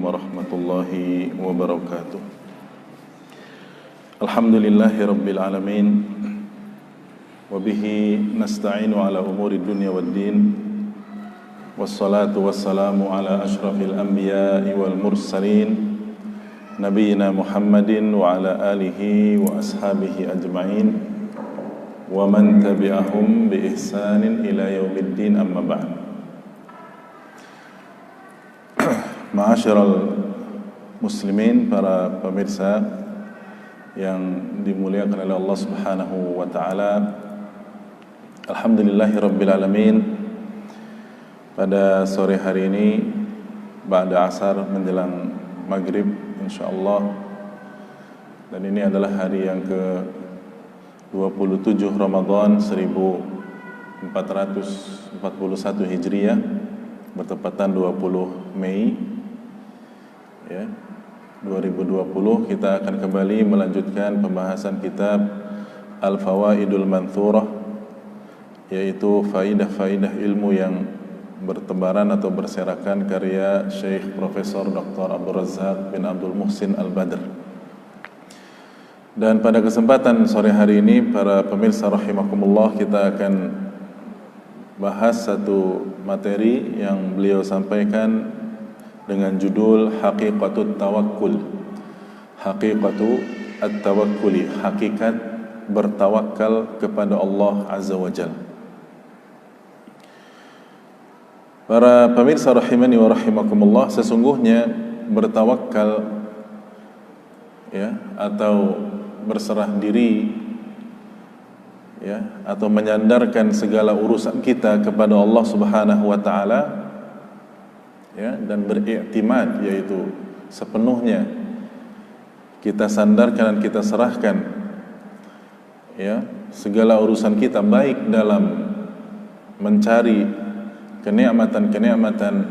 warahmatullahi wabarakatuh. Alhamdulillahi rabbil alamin. Wabihi nasta'inu ala umuri dunya waddin. Wassalatu wassalamu ala ashrafil anbiya'i wal mursalin, Nabiyyina Muhammadin wa ala alihi wa ashabihi ajma'in, wa man tabi'ahum bi ihsanin ila yaumiddin, amma ba'd. Ma'asyiral muslimin, para pemirsa yang dimuliakan oleh Allah Subhanahu wa taala. Alhamdulillahi rabbil alamin. Pada sore hari ini ba'da asar menjelang maghrib insyaallah, dan ini adalah hari yang ke-27 Ramadan 1441 Hijriah, bertepatan 20 Mei 2020. Kita akan kembali melanjutkan pembahasan kitab Al-Fawaidul Manthurah, yaitu faidah-faidah ilmu yang bertebaran atau berserakan, karya Syekh Profesor Dr. Abdul Razak bin Abdul Muhsin Al-Badr. Dan pada kesempatan sore hari ini, para pemirsa rahimakumullah, kita akan bahas satu materi yang beliau sampaikan dengan judul Haqiqatut Tawakkul. Haqiqatu at-tawakkuli, hakikat bertawakal kepada Allah Azza wa Jalla. Para pemirsa rahimani wa rahimakumullah, sesungguhnya bertawakal atau berserah diri atau menyandarkan segala urusan kita kepada Allah Subhanahu wa taala, dan beriktimad, yaitu sepenuhnya kita sandarkan dan kita serahkan segala urusan kita, baik dalam mencari kenikmatan-kenikmatan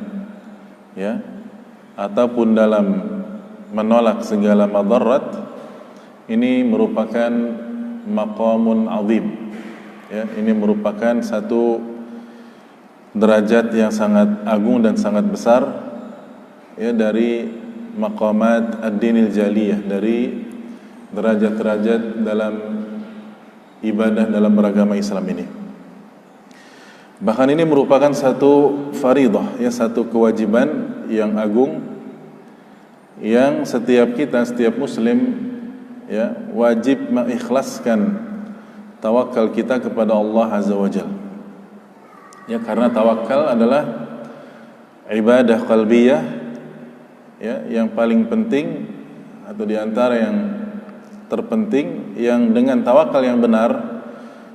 ataupun dalam menolak segala madarat. Ini merupakan maqamun azim, ini merupakan satu derajat yang sangat agung dan sangat besar, dari maqamat ad-dinil jaliyah, dari derajat-derajat dalam ibadah dalam beragama Islam ini. Bahkan ini merupakan satu faridah, satu kewajiban yang agung, yang setiap kita, setiap muslim wajib mengikhlaskan tawakal kita kepada Allah Azza wa Jalla. Karena tawakal adalah ibadah qalbiyah, yang paling penting atau diantara yang terpenting, yang dengan tawakal yang benar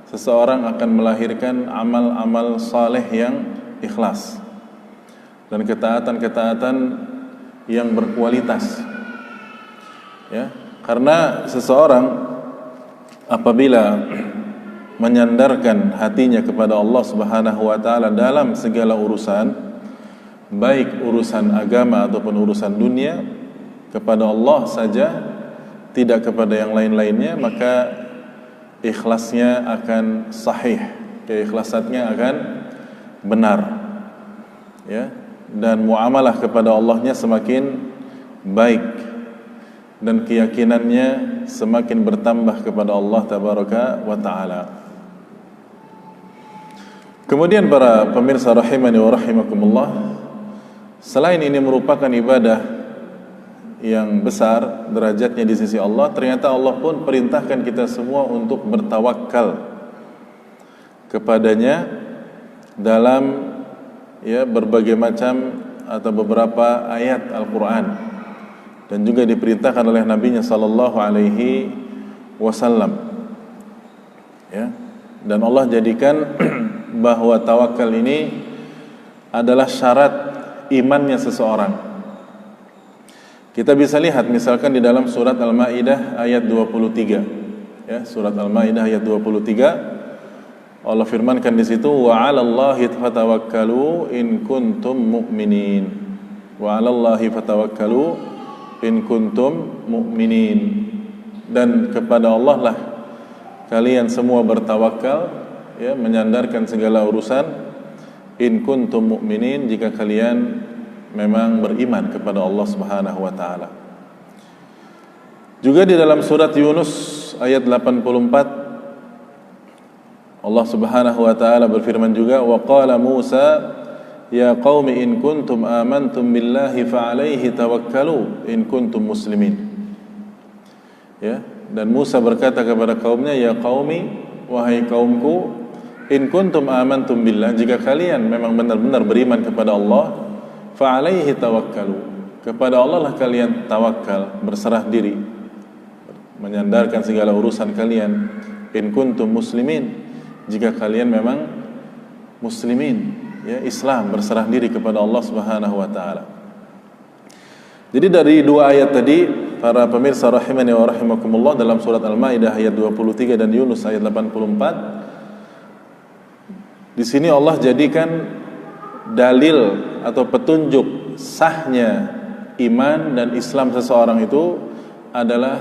seseorang akan melahirkan amal-amal saleh yang ikhlas dan ketaatan-ketaatan yang berkualitas. Karena seseorang apabila menyandarkan hatinya kepada Allah Subhanahu wa taala dalam segala urusan, baik urusan agama ataupun urusan dunia, kepada Allah saja, tidak kepada yang lain-lainnya, maka ikhlasnya akan sahih, keikhlasannya akan benar, dan muamalah kepada Allahnya semakin baik, dan keyakinannya semakin bertambah kepada Allah Tabaraka wa Ta'ala. Kemudian para pemirsa rahimani wa rahimakumullah, selain ini merupakan ibadah yang besar derajatnya di sisi Allah, ternyata Allah pun perintahkan kita semua untuk bertawakal kepadanya dalam berbagai macam atau beberapa ayat Al-Quran, dan juga diperintahkan oleh Nabi-Nya sallallahu alaihi wasallam. Dan Allah jadikan bahwa tawakal ini adalah syarat imannya seseorang. Kita bisa lihat misalkan di dalam surat Al-Maidah ayat 23. Surat Al-Maidah ayat 23, Allah firmankan di situ, wa 'alallahi fatawakkalu in kuntum mu'minin. Wa 'alallahi fatawakkalu in kuntum mu'minin. Dan kepada Allah lah kalian semua bertawakal, menyandarkan segala urusan, in kuntum mu'minin, jika kalian memang beriman kepada Allah Subhanahu wa taala. Juga di dalam surat Yunus ayat 84 Allah Subhanahu wa taala berfirman juga, wa qala Musa ya qaumi in kuntum amantum billahi fa alaihi tawakkalu in kuntum muslimin. Ya, dan Musa berkata kepada kaumnya, ya qaumi, wahai kaumku, in kuntum amantum billah, jika kalian memang benar-benar beriman kepada Allah, fa alaihi tawakkalu, kepada Allah lah kalian tawakal, berserah diri, menyandarkan segala urusan kalian. In kuntum muslimin, jika kalian memang muslimin, ya, Islam, berserah diri kepada Allah Subhanahu wa taala. Jadi dari dua ayat tadi, para pemirsa rahimani wa rahimakumullah, dalam surat Al-Maidah ayat 23 dan Yunus ayat 84, di sini Allah jadikan dalil atau petunjuk sahnya iman dan Islam seseorang itu adalah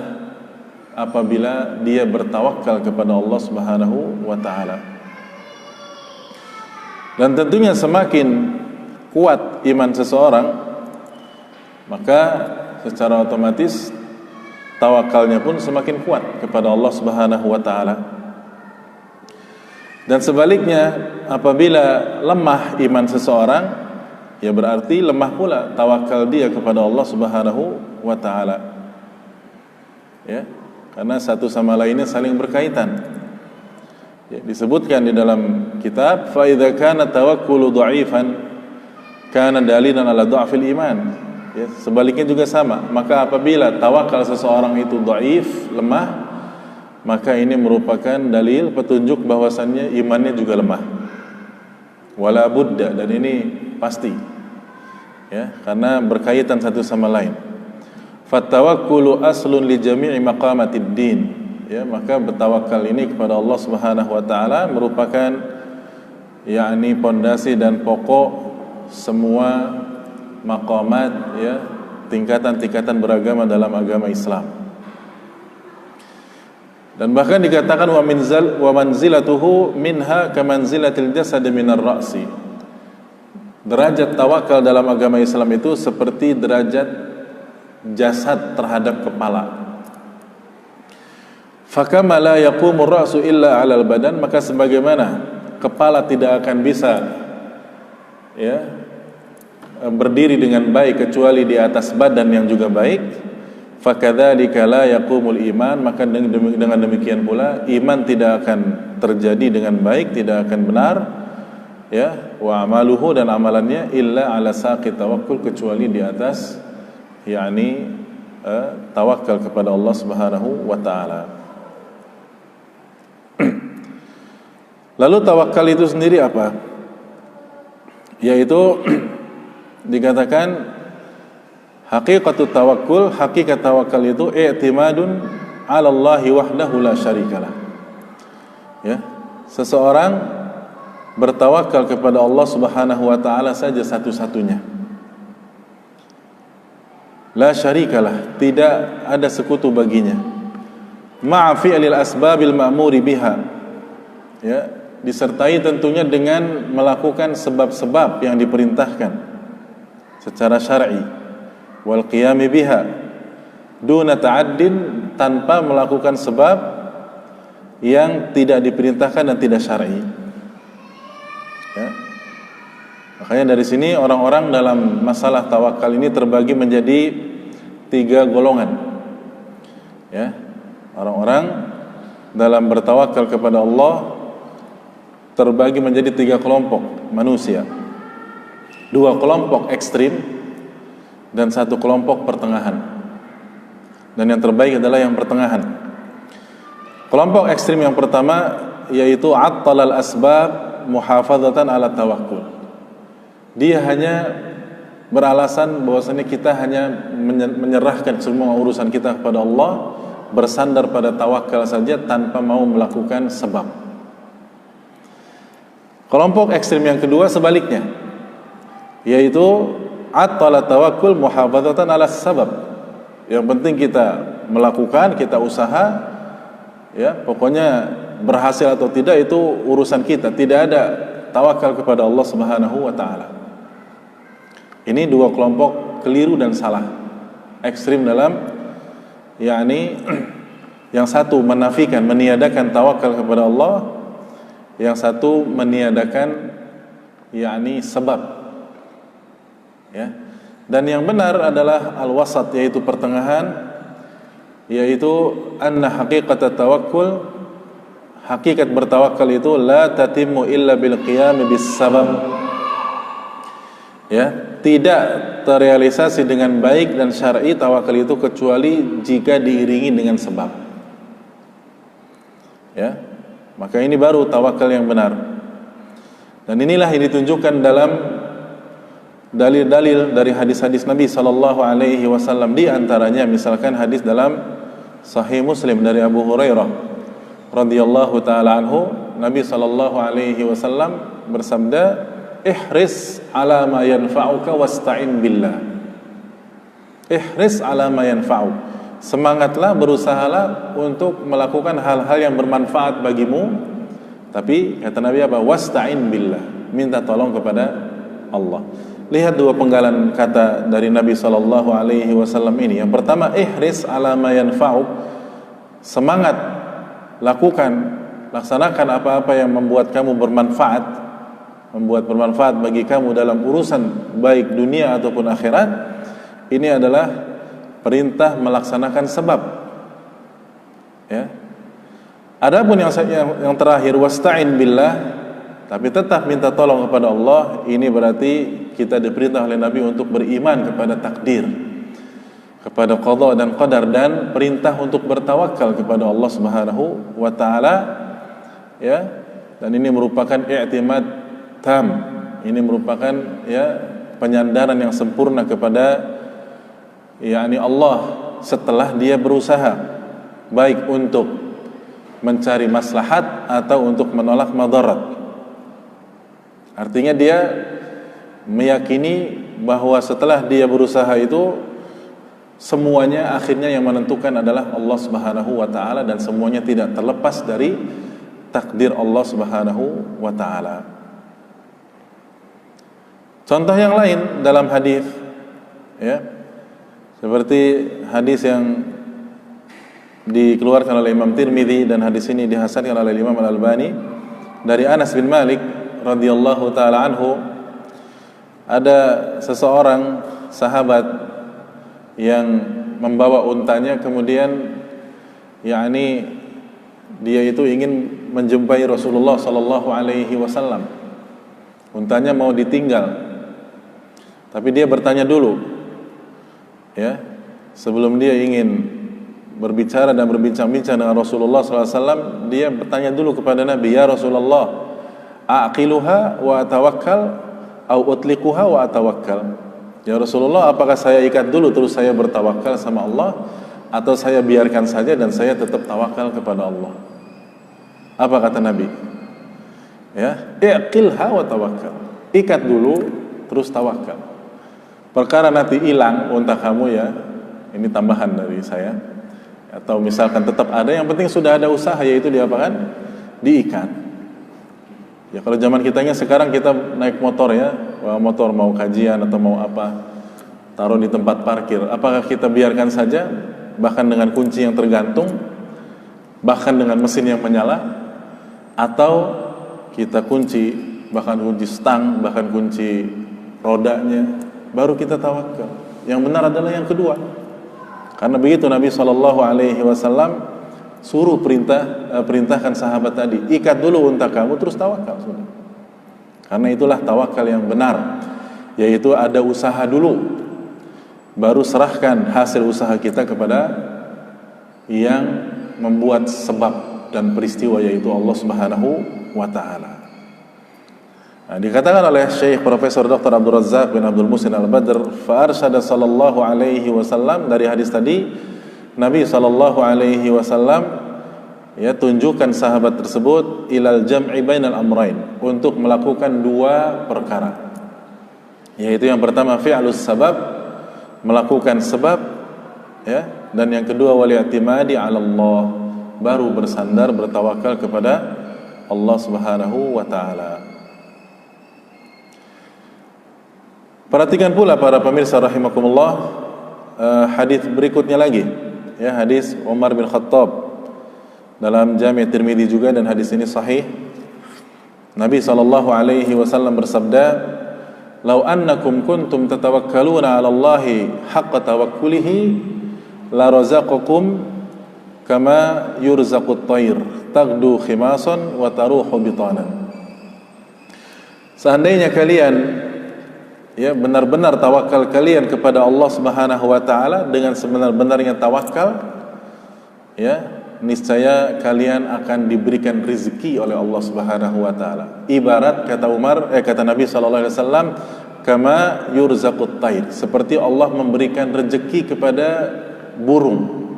apabila dia bertawakal kepada Allah Subhanahu wa taala. Dan tentunya semakin kuat iman seseorang, maka secara otomatis tawakalnya pun semakin kuat kepada Allah Subhanahu wa taala. Dan sebaliknya, apabila lemah iman seseorang, ya berarti lemah pula tawakal dia kepada Allah Subhanahu wa taala. Ya, karena satu sama lainnya saling berkaitan. Ya, disebutkan di dalam kitab, fa idza kana tawakkulu dha'ifan kana dalilan ala dha'fil iman. Ya, sebaliknya juga sama. Maka apabila tawakal seseorang itu dhaif, lemah, maka ini merupakan dalil petunjuk bahwasannya imannya juga lemah. Wala budda, dan ini pasti. Ya, karena berkaitan satu sama lain. Fatawakkulu aslun li jami'i maqamatid din. Ya, maka bertawakal ini kepada Allah Subhanahu wa taala merupakan yakni pondasi dan pokok semua maqamat, ya, tingkatan-tingkatan beragama dalam agama Islam. Dan bahkan dikatakan wa manzilatuhu minha kamanzilatil jasad minar ra'si. Derajat tawakal dalam agama Islam itu seperti derajat jasad terhadap kepala. Fakama la yaqumu ar-ra'su illa 'alal badan, maka sebagaimana kepala tidak akan bisa, ya, berdiri dengan baik kecuali di atas badan yang juga baik, fakadzalika la yaqumul iman, maka dengan demikian pula iman tidak akan terjadi dengan baik, tidak akan benar, ya, wa amaluhu, dan amalannya illa 'ala saqi tawakkul, kecuali di atas yakni tawakal kepada Allah Subhanahu wa taala. Lalu tawakal itu sendiri apa? Yaitu dikatakan haqiqatut tawakkul, hakikat tawakal itu i'timadun 'ala Allah wahdahu la syarikalah. Ya, seseorang bertawakal kepada Allah Subhanahu wa taala saja satu-satunya. La syarikalah, tidak ada sekutu baginya. Ma'a fi'lil asbabil ma'muri biha, ya, disertai tentunya dengan melakukan sebab-sebab yang diperintahkan secara syar'i, wal qiyami biha duna ta'addin, tanpa melakukan sebab yang tidak diperintahkan dan tidak syar'i. Ya. Makanya dari sini orang-orang dalam masalah tawakal ini terbagi menjadi 3 golongan. Ya, orang-orang dalam bertawakal kepada Allah terbagi menjadi 3 kelompok manusia. 2 kelompok ekstrim dan 1 kelompok pertengahan. Dan yang terbaik adalah yang pertengahan. Kelompok ekstrim yang pertama yaitu attalal asbab muhafazatan ala tawakkul. Dia hanya beralasan bahwasanya kita hanya menyerahkan semua urusan kita kepada Allah, bersandar pada tawakal saja tanpa mau melakukan sebab. Kelompok ekstrim yang kedua sebaliknya, yaitu attala tawakkul muhafazatan ala sabab. Yang penting kita melakukan, kita usaha, ya, pokoknya berhasil atau tidak itu urusan kita, tidak ada tawakal kepada Allah Subhanahu wa taala. Ini dua kelompok keliru dan salah, ekstrim dalam yakni yang satu menafikan, meniadakan tawakal kepada Allah, yang satu meniadakan yakni sebab, ya. Dan yang benar adalah al-wasat, yaitu pertengahan, yaitu anna haqiqat tawakkul, hakikat bertawakal itu la tatimmu illa bil qiyam bis sabab, ya, tidak terrealisasi dengan baik dan syar'i tawakal itu kecuali jika diiringi dengan sebab, ya. Maka ini baru tawakal yang benar. Dan inilah yang ditunjukkan dalam dalil-dalil dari hadis-hadis Nabi sallallahu alaihi wasallam, di antaranya misalkan hadis dalam Sahih Muslim dari Abu Hurairah radhiyallahu taala anhu, Nabi sallallahu alaihi wasallam bersabda, ihris ala ma yanfa'uka wasta'in billah. Ihris ala ma yanfa'uk, semangatlah, berusahalah untuk melakukan hal-hal yang bermanfaat bagimu, tapi kata Nabi apa? Wasta'in billah, minta tolong kepada Allah. Lihat dua penggalan kata dari Nabi sallallahu alaihi wasallam ini. Yang pertama, ihris ala ma yanfa'uk, semangat, lakukan, laksanakan apa-apa yang membuat kamu bermanfaat, membuat bermanfaat bagi kamu dalam urusan baik dunia ataupun akhirat. Ini adalah perintah melaksanakan sebab, ya. Adapun yang terakhir, wasta'in billah, tapi tetap minta tolong kepada Allah, ini berarti kita diperintah oleh Nabi untuk beriman kepada takdir, kepada qada dan qadar, dan perintah untuk bertawakal kepada Allah Subhanahu wa taala, ya. Dan ini merupakan i'timad tam, ini merupakan, ya, penyandaran yang sempurna kepada yakni Allah setelah dia berusaha baik untuk mencari maslahat atau untuk menolak madarat. Artinya dia meyakini bahwa setelah dia berusaha itu semuanya akhirnya yang menentukan adalah Allah Subhanahu wa taala, dan semuanya tidak terlepas dari takdir Allah Subhanahu wa taala. Contoh yang lain dalam hadis, ya, seperti hadis yang dikeluarkan oleh Imam Tirmidzi, dan hadis ini dihasankan oleh Imam Al-Albani, dari Anas bin Malik radhiyallahu taala anhu. Ada seseorang sahabat yang membawa untanya, kemudian yakni dia itu ingin menjumpai Rasulullah sallallahu alaihi wasallam. Untanya mau ditinggal, tapi dia bertanya dulu, ya, sebelum dia ingin berbicara dan berbincang-bincang dengan Rasulullah sallallahu alaihi wasallam, dia bertanya dulu kepada Nabi, ya Rasulullah, aqiluha wa atawakkal au utliquha wa atawakkal. Ya Rasulullah, apakah saya ikat dulu terus saya bertawakal sama Allah, atau saya biarkan saja dan saya tetap tawakal kepada Allah? Apa kata Nabi? Ya, iqilha wa tawakkal, ikat dulu terus tawakal. Perkara nanti hilang unta kamu, ya, ini tambahan dari saya, atau misalkan tetap ada, yang penting sudah ada usaha, yaitu diapakan? Diikat. Ya, kalau zaman kitanya sekarang kita naik motor, ya, motor mau kajian atau mau apa, taruh di tempat parkir, apakah kita biarkan saja, bahkan dengan kunci yang tergantung, bahkan dengan mesin yang menyala, atau kita kunci, bahkan kunci stang, bahkan kunci rodanya, baru kita tawakal? Yang benar adalah yang kedua, karena begitu Nabi SAW suruh perintahkan sahabat tadi, ikat dulu unta kamu terus tawakal, sudah. Karena itulah tawakal yang benar, yaitu ada usaha dulu, baru serahkan hasil usaha kita kepada yang membuat sebab dan peristiwa, yaitu Allah Subhanahu wa taala. Nah, dikatakan oleh Syekh Profesor Dr. Abdul Razzaq bin Abdul Muhsin Al-Badr, fa arsyada sallallahu alaihi wasallam, dari hadis tadi Nabi sallallahu alaihi wasallam, ya, tunjukkan sahabat tersebut ilal jam'i bainal amrain, untuk melakukan dua perkara, yaitu yang pertama fi'lus sabab, melakukan sebab, ya, dan yang kedua wal i'timadi 'ala Allah, baru bersandar, bertawakal kepada Allah Subhanahu wa taala. Perhatikan pula para pemirsa rahimakumullah, hadis berikutnya lagi, ya, hadis Umar bin Khattab dalam Jami' Tirmidzi juga, dan hadis ini sahih. Nabi sallallahu alaihi wasallam bersabda, "Lau annakum kuntum tatawakkaluna 'ala Allahi haqqa tawakkulihi la razaqakum kama yurzaqut thair taghdu khimasan wa taruhu bitanan." Seandainya kalian, ya, benar-benar tawakal kalian kepada Allah Subhanahu wa taala dengan sebenar-benarnya tawakal, ya, niscaya kalian akan diberikan rezeki oleh Allah Subhanahu wa taala. Ibarat kata Nabi sallallahu alaihi wasallam, kama yurzaqut thair, seperti Allah memberikan rezeki kepada burung,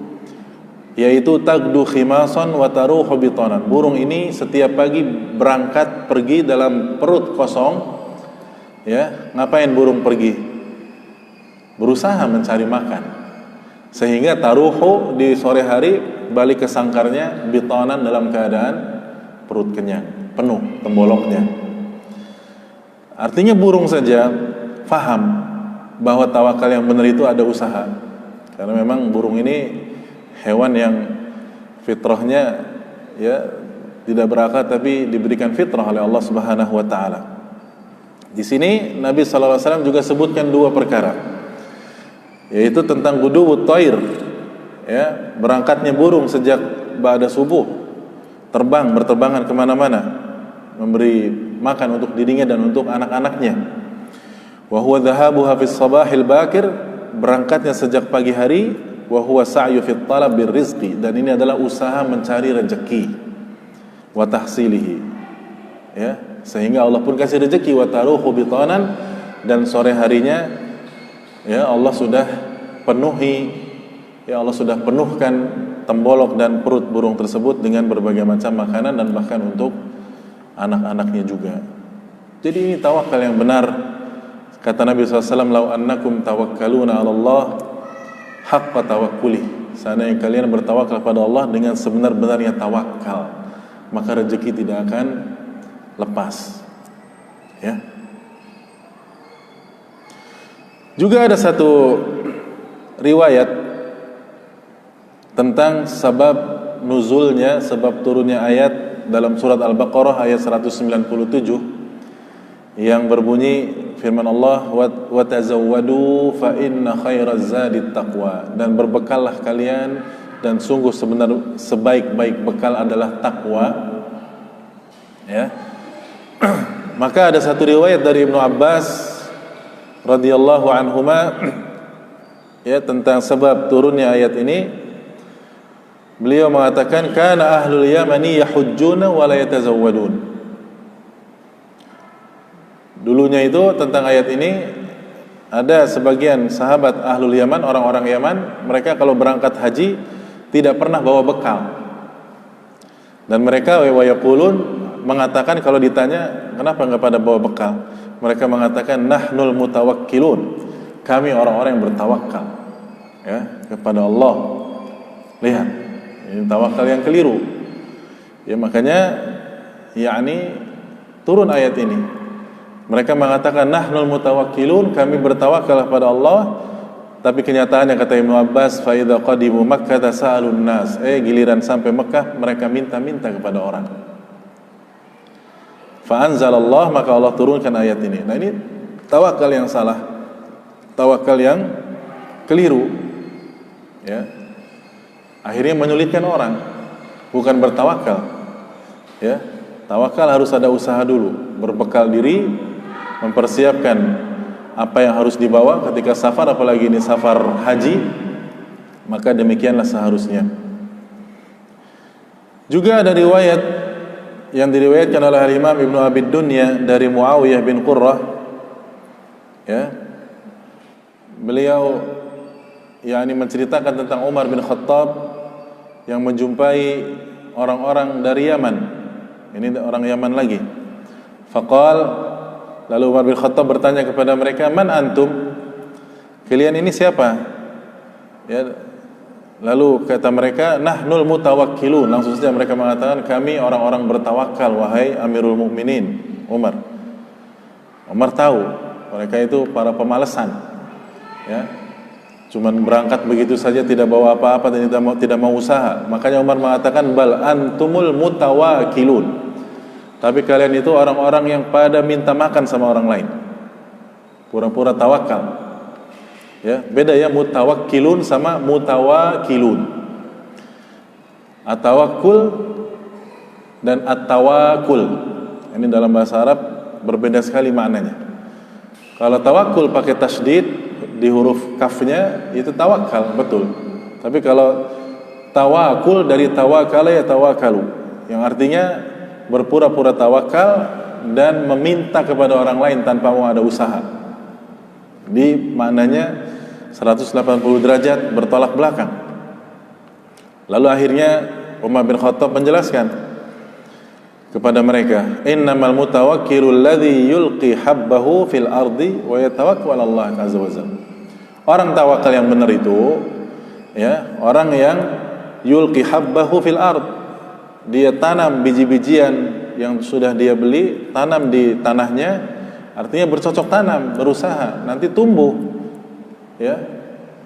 yaitu tagdu khimasan wa taruhu bitanan. Burung ini setiap pagi berangkat pergi dalam perut kosong, ya. Ngapain burung pergi? Berusaha mencari makan. Sehingga taruhu di sore hari balik ke sangkarnya bitanan dalam keadaan perut kenyang, penuh temboloknya. Artinya burung saja faham bahwa tawakal yang benar itu ada usaha. Karena memang burung ini hewan yang fitrahnya, ya, tidak berakal tapi diberikan fitrah oleh Allah Subhanahu wa taala. Di sini Nabi sallallahu alaihi wasallam juga sebutkan dua perkara, yaitu tentang gudubut thair, ya, berangkatnya burung sejak ba'da subuh, berterbangan kemana-mana, memberi makan untuk dirinya dan untuk anak-anaknya. Wa huwa dhahabuha fis sabahil bakir, berangkatnya sejak pagi hari. Wa huwa sa'yu fit talab bir rizqi, dan ini adalah usaha mencari rezeki, wa tahsilihi, ya, sehingga Allah pun kasih rezeki. Wa taruhu bitanan, dan sore harinya, ya, Allah sudah penuhi, ya, Allah sudah penuhkan tembolok dan perut burung tersebut dengan berbagai macam makanan dan bahkan untuk anak-anaknya juga. Jadi ini tawakal yang benar. Kata Nabi SAW, "Lau annakum tawakkaluna 'ala Allah haqqa tawakkuli." Seandainya kalian bertawakal kepada Allah dengan sebenar-benarnya tawakal, maka rezeki tidak akan lepas, ya. Juga ada satu riwayat tentang sebab nuzulnya, sebab turunnya ayat dalam surat Al-Baqarah ayat 197 yang berbunyi firman Allah, wa tazawwadu fa inna khairaz zadit taqwa, dan berbekallah kalian, dan sungguh sebaik-baik bekal adalah takwa, ya. Maka ada satu riwayat dari Ibnu Abbas radhiyallahu anhuma, ya, tentang sebab turunnya ayat ini. Beliau mengatakan, kana ahlul yamani yahujjuna wa la yatazawwadun. Dulunya itu tentang ayat ini, ada sebagian sahabat ahlul Yaman, orang-orang Yaman, mereka kalau berangkat haji tidak pernah bawa bekal. Dan mereka wa yaqulun, mengatakan kalau ditanya kenapa enggak pada bawa bekal, mereka mengatakan nahnul mutawakkilun, kami orang-orang yang bertawakal, ya, kepada Allah. Lihat, ini tawakal yang keliru. Ya, makanya yakni turun ayat ini. Mereka mengatakan nahnul mutawakkilun, kami bertawakal kepada Allah, tapi kenyataannya kata Ibnu Abbas, fa idza qadimu Makkah tasa'alun nas, giliran sampai Mekah mereka minta-minta kepada orang. Fa anzalallah, maka Allah turunkan ayat ini. Nah, ini tawakal yang salah, tawakal yang keliru, ya. Akhirnya menyulitkan orang, bukan bertawakal, ya. Tawakal harus ada usaha dulu, berbekal diri, mempersiapkan apa yang harus dibawa ketika safar, apalagi ini safar haji, maka demikianlah seharusnya. Juga ada riwayat yang diriwayatkan oleh Imam Ibnu Abi Dunya dari Muawiyah bin Qurrah, ya, beliau yakni menceritakan tentang Umar bin Khattab yang menjumpai orang-orang dari Yaman. Ini orang Yaman lagi. Faqal, lalu Umar bin Khattab bertanya kepada mereka, man antum? Kalian ini siapa? Ya, lalu kata mereka, nahnul mutawakkilun. Langsung saja mereka mengatakan, kami orang-orang bertawakal, wahai Amirul Mukminin Umar. Umar tahu Mereka itu para pemalesan, ya. Cuman berangkat begitu saja, tidak bawa apa-apa dan tidak mau usaha. Makanya Umar mengatakan bal antumul mutawakilun. Tapi kalian itu orang-orang yang pada minta makan sama orang lain, pura-pura tawakal. Ya, beda ya mutawakkilun sama mutawakilun. At-tawakkul dan at-tawakul. Ini dalam bahasa Arab berbeda sekali maknanya. Kalau tawakul pakai tasydid di huruf kafnya itu tawakal, betul. Tapi kalau tawakul dari tawakala ya tawakalu, yang artinya berpura-pura tawakal dan meminta kepada orang lain tanpa mau ada usaha. Di maknanya 180 derajat bertolak belakang. Lalu akhirnya Umar bin Khattab menjelaskan kepada mereka, innamal mutawakkilul ladzi yulqi habbahu fil ardi wa yatawakkal 'ala Allah azza wa jalla. Orang tawakal yang benar itu, ya, orang yang yulqi habbahu fil ard. Dia tanam biji-bijian yang sudah dia beli, tanam di tanahnya, artinya bercocok tanam, berusaha, nanti tumbuh, ya,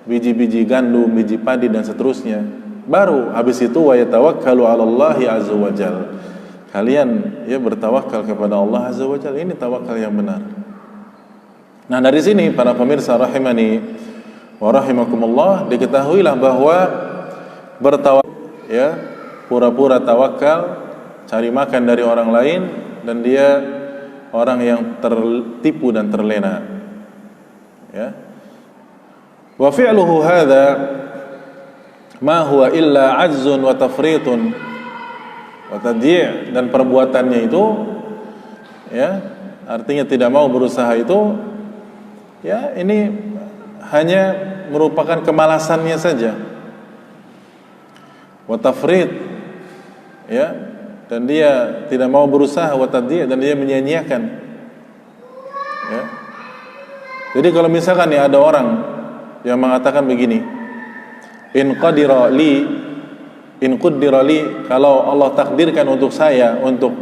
biji-biji gandum, biji padi dan seterusnya. Baru habis itu wa yatawakkalu 'ala Allah azza wa jalla. Kalian ya bertawakal kepada Allah azza wa jalla. Ini tawakal yang benar. Nah, dari sini para pemirsa rahimani wa rahimakumullah, diketahuilah bahwa bertawakal, ya, pura-pura tawakal, cari makan dari orang lain, dan dia orang yang tertipu dan terlena, ya. Wa fi'luhu hadza ma huwa illa 'azzun wa tafritun wa tadyi', dan perbuatannya itu, ya, artinya tidak mau berusaha itu, ya, ini hanya merupakan kemalasannya saja. Wa tafrit, ya, dan dia tidak mau berusaha, wa tadyi', dan dia menyia-nyiakan, ya. Jadi kalau misalkan ya ada orang yang mengatakan begini, in qaddira li, kalau Allah takdirkan untuk saya untuk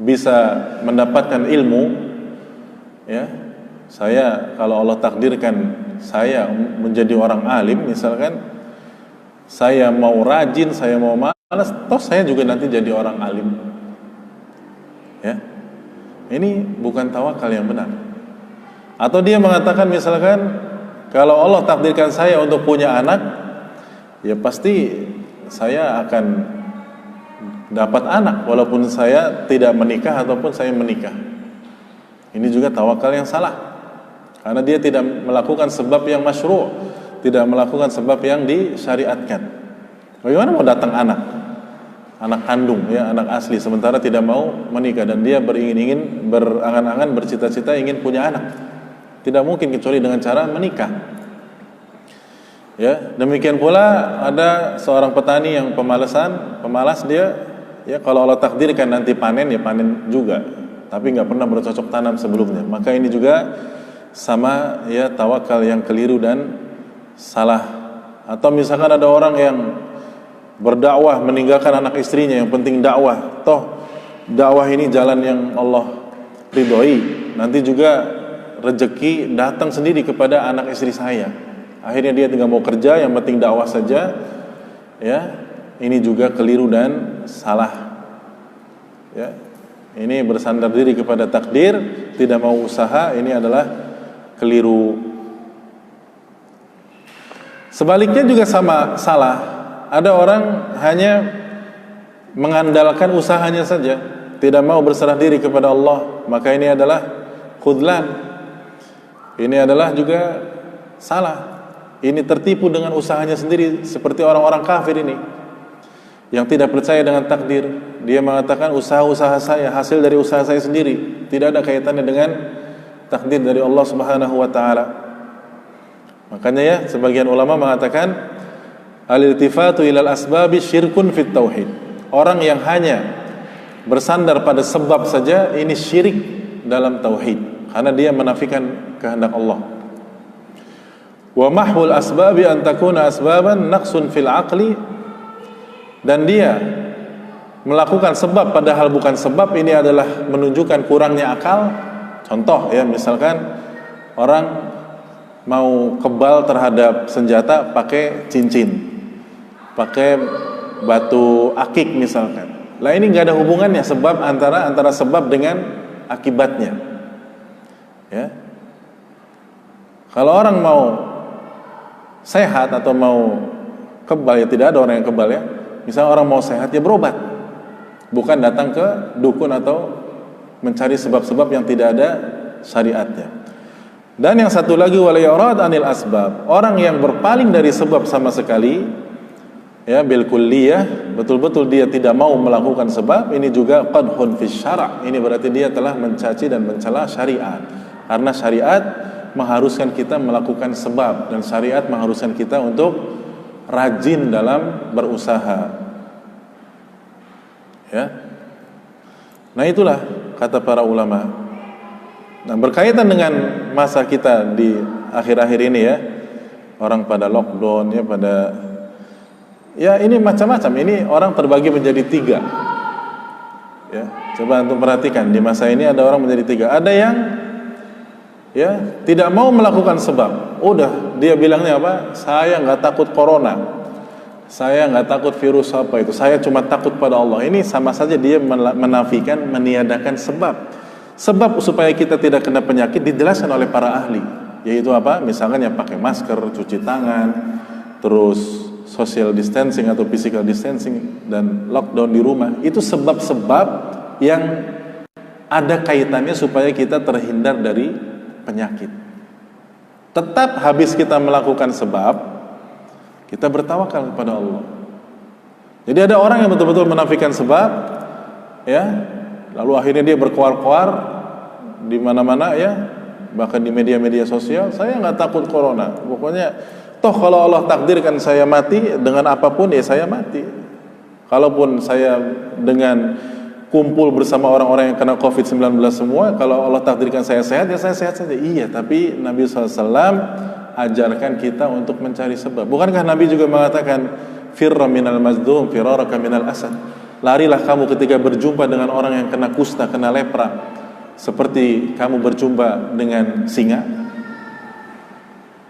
bisa mendapatkan ilmu, ya, saya kalau Allah takdirkan saya menjadi orang alim, misalkan saya mau rajin, saya mau malas, toh saya juga nanti jadi orang alim, ya. Ini bukan tawakal yang benar. Atau dia mengatakan misalkan, kalau Allah takdirkan saya untuk punya anak, ya pasti saya akan dapat anak walaupun saya tidak menikah ataupun saya menikah. Ini juga tawakal yang salah, karena dia tidak melakukan sebab yang masyru', tidak melakukan sebab yang disyariatkan. Bagaimana mau datang anak kandung, ya, anak asli, sementara tidak mau menikah, dan dia beringin-ingin, berangan-angan, bercita-cita ingin punya anak. Tidak mungkin kecuali dengan cara menikah. Ya, demikian pula ada seorang petani yang pemalas, dia, ya, kalau Allah takdirkan nanti panen, ya panen juga, tapi nggak pernah bercocok tanam sebelumnya. Maka ini juga sama, ya, tawakal yang keliru dan salah. Atau misalkan ada orang yang berdakwah meninggalkan anak istrinya, yang penting dakwah, toh dakwah ini jalan yang Allah ridhoi, nanti juga rezeki datang sendiri kepada anak istri saya. Akhirnya dia tidak mau kerja, yang penting dakwah saja, ya. Ini juga keliru dan salah, ya. Ini bersandar diri kepada takdir, tidak mau usaha, ini adalah keliru. Sebaliknya juga sama, salah. Ada orang hanya mengandalkan usahanya saja, tidak mau berserah diri kepada Allah, maka ini adalah khudlan. Ini adalah juga salah. Ini tertipu dengan usahanya sendiri, seperti orang-orang kafir ini yang tidak percaya dengan takdir. Dia mengatakan usaha-usaha saya, hasil dari usaha saya sendiri, tidak ada kaitannya dengan takdir dari Allah Subhanahu wa taala. Makanya, ya, sebagian ulama mengatakan al-iltifatu ilal asbabi syirkun fit tauhid. Orang yang hanya bersandar pada sebab saja, ini syirik dalam tauhid, karena dia menafikan kehendak Allah. Wa mahwul asbabi an takuna asbaban naqsun fil aqli, dan dia melakukan sebab padahal bukan sebab, ini adalah menunjukkan kurangnya akal. Contoh, ya, misalkan orang mau kebal terhadap senjata pakai cincin, pakai batu akik misalkan. Lah ini nggak ada hubungannya sebab antara sebab dengan akibatnya. Ya. Kalau orang mau sehat atau mau kebal, ya tidak ada orang yang kebal ya. Misalnya orang mau sehat ya berobat, bukan datang ke dukun atau mencari sebab-sebab yang tidak ada syariatnya. Dan yang satu lagi, wala yarad anil asbab, orang yang berpaling dari sebab sama sekali, ya bil kulliyah, betul-betul dia tidak mau melakukan sebab, ini juga qadhun fi syara'. Ini berarti dia telah mencaci dan mencela syariat. Karena syariat mengharuskan kita melakukan sebab, dan syariat mengharuskan kita untuk rajin dalam berusaha. Ya. Nah itulah kata para ulama. Nah berkaitan dengan masa kita di akhir-akhir ini ya, orang pada lockdown ya, pada ya ini macam-macam. Ini orang terbagi menjadi 3. Ya, coba antum perhatikan di masa ini ada orang menjadi 3. Ada yang ya tidak mau melakukan sebab. Udah dia bilangnya apa? Saya nggak takut corona, saya nggak takut virus apa itu, saya cuma takut pada Allah. Ini sama saja dia menafikan, meniadakan sebab. Sebab supaya kita tidak kena penyakit dijelaskan oleh para ahli, yaitu apa? Misalkan yang pakai masker, cuci tangan, terus social distancing atau physical distancing, dan lockdown di rumah. Itu sebab-sebab yang ada kaitannya supaya kita terhindar dari penyakit. Tetap habis kita melakukan sebab, kita bertawakal kepada Allah. Jadi ada orang yang betul-betul menafikan sebab, ya, lalu akhirnya dia berkoar-koar di mana-mana ya, bahkan di media-media sosial, saya nggak takut corona. Pokoknya, toh kalau Allah takdirkan saya mati dengan apapun ya saya mati. Kalaupun saya dengan kumpul bersama orang-orang yang kena COVID-19 semua, kalau Allah takdirkan saya sehat ya saya sehat saja. Iya, tapi Nabi SAW ajarkan kita untuk mencari sebab. Bukankah Nabi juga mengatakan firra minal mazdum firaraka minal asad, larilah kamu ketika berjumpa dengan orang yang kena kusta, kena lepra, seperti kamu berjumpa dengan singa.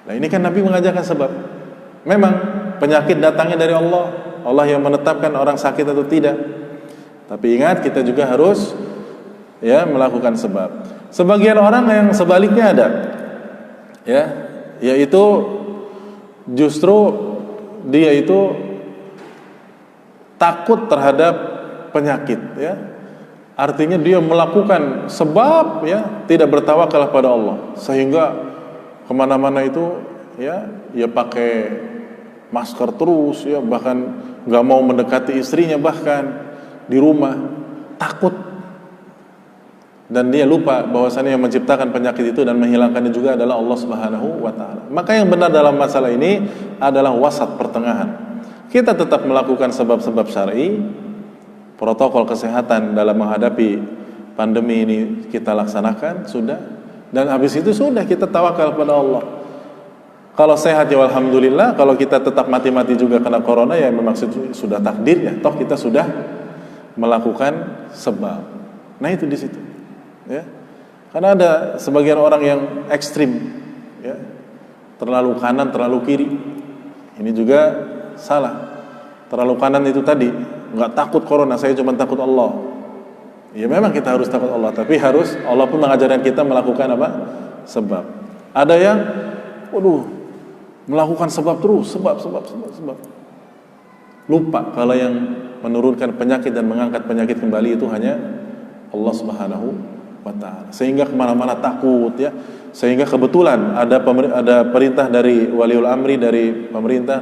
Nah ini kan Nabi mengajarkan sebab. Memang penyakit datangnya dari Allah, Allah yang menetapkan orang sakit atau tidak. Tapi ingat, kita juga harus ya melakukan sebab. Sebagian orang yang sebaliknya ada, ya, yaitu justru dia itu takut terhadap penyakit, ya. Artinya dia melakukan sebab, ya, tidak bertawakal pada Allah, sehingga kemana-mana itu, ya, dia pakai masker terus, ya, bahkan nggak mau mendekati istrinya, bahkan di rumah takut, dan dia lupa bahwasanya yang menciptakan penyakit itu dan menghilangkannya juga adalah Allah Subhanahu wa taala. Maka yang benar dalam masalah ini adalah wasat, pertengahan. Kita tetap melakukan sebab-sebab syar'i, protokol kesehatan dalam menghadapi pandemi ini kita laksanakan sudah, dan habis itu sudah kita tawakal pada Allah. Kalau sehat ya alhamdulillah, kalau kita tetap mati-mati juga kena corona ya memang sudah takdirnya, toh kita sudah melakukan sebab. Nah itu di situ, ya. Karena ada sebagian orang yang ekstrim, ya, terlalu kanan, terlalu kiri. Ini juga salah. Terlalu kanan itu tadi, nggak takut corona, saya cuma takut Allah. Ya memang kita harus takut Allah, tapi harus Allah pun mengajarkan kita melakukan apa? Sebab. Ada yang, waduh, melakukan sebab terus, sebab. Lupa kalau yang menurunkan penyakit dan mengangkat penyakit kembali itu hanya Allah Subhanahu wa taala. Sehingga kemana-mana takut, ya. Sehingga kebetulan ada perintah dari waliul amri, dari pemerintah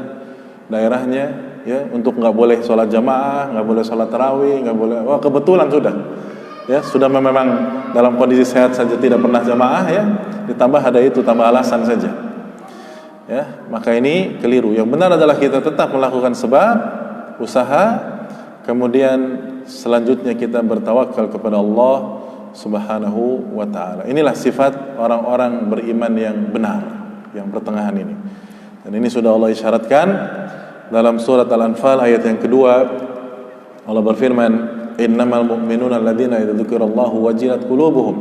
daerahnya, ya, untuk nggak boleh sholat jamaah, nggak boleh sholat tarawih, nggak boleh. Wah kebetulan sudah, ya, sudah memang dalam kondisi sehat saja tidak pernah jamaah, ya, ditambah ada itu, tambah alasan saja, ya. Maka ini keliru. Yang benar adalah kita tetap melakukan sebab, usaha, kemudian selanjutnya kita bertawakal kepada Allah Subhanahu wa ta'ala. Inilah sifat orang-orang beriman yang benar, yang pertengahan ini. Dan ini sudah Allah isyaratkan dalam surat Al-Anfal ayat yang kedua. Allah berfirman, innamal mu'minuna alladzina idza dzukirallahu wajilat qulubuhum.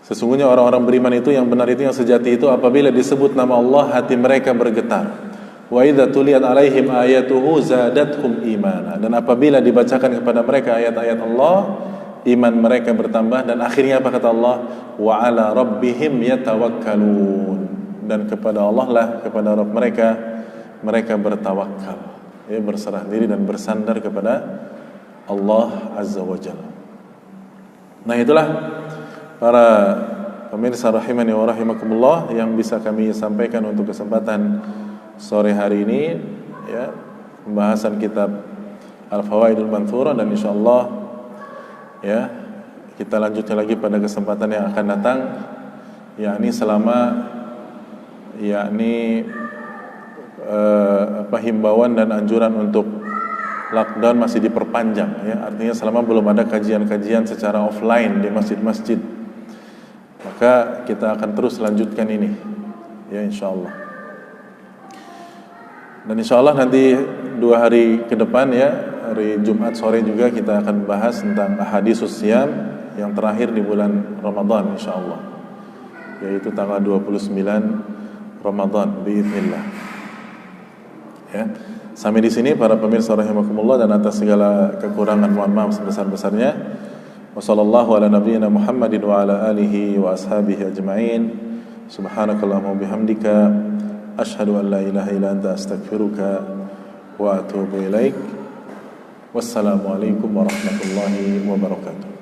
Sesungguhnya orang-orang beriman itu yang benar itu, yang sejati itu, apabila disebut nama Allah hati mereka bergetar. Wa idza tuliyat alaihim ayatuhu zadathum imana. Dan apabila dibacakan kepada mereka ayat-ayat Allah, iman mereka bertambah. Dan akhirnya apa kata Allah? Wa ala rabbihim yatawakkalun. Dan kepada Allah lah, kepada Rabb mereka bertawakal, ya, berserah diri dan bersandar kepada Allah Azza wa Jalla. Nah, itulah para pemirsa rahimani wa rahimakumullah yang bisa kami sampaikan untuk kesempatan sore hari ini, ya, pembahasan kitab Al-Fawaidul Manthurah, dan insyaallah ya kita lanjutkan lagi pada kesempatan yang akan datang, yakni selama himbauan dan anjuran untuk lockdown masih diperpanjang, ya, artinya selama belum ada kajian-kajian secara offline di masjid-masjid, maka kita akan terus lanjutkan ini, ya, insyaallah. Dan insyaallah nanti 2 hari ke depan, ya, hari Jumat sore juga kita akan bahas tentang ahaditsus siyam yang terakhir di bulan Ramadan insyaallah, yaitu tanggal 29 Ramadan biiznillah. Ya. Sampai di sini para pemirsa rahimakumullah, dan atas segala kekurangan mohon maaf sebesar-besarnya. Wassallallahu ala nabiyyina Muhammadin wa ala alihi wa ashabihi ajma'in. Subhanakallahumma bihamdika asyhadu an la ilaha illa anta astaghfiruka wa atubu ilaik. Wassalamualaikum warahmatullahi wabarakatuh.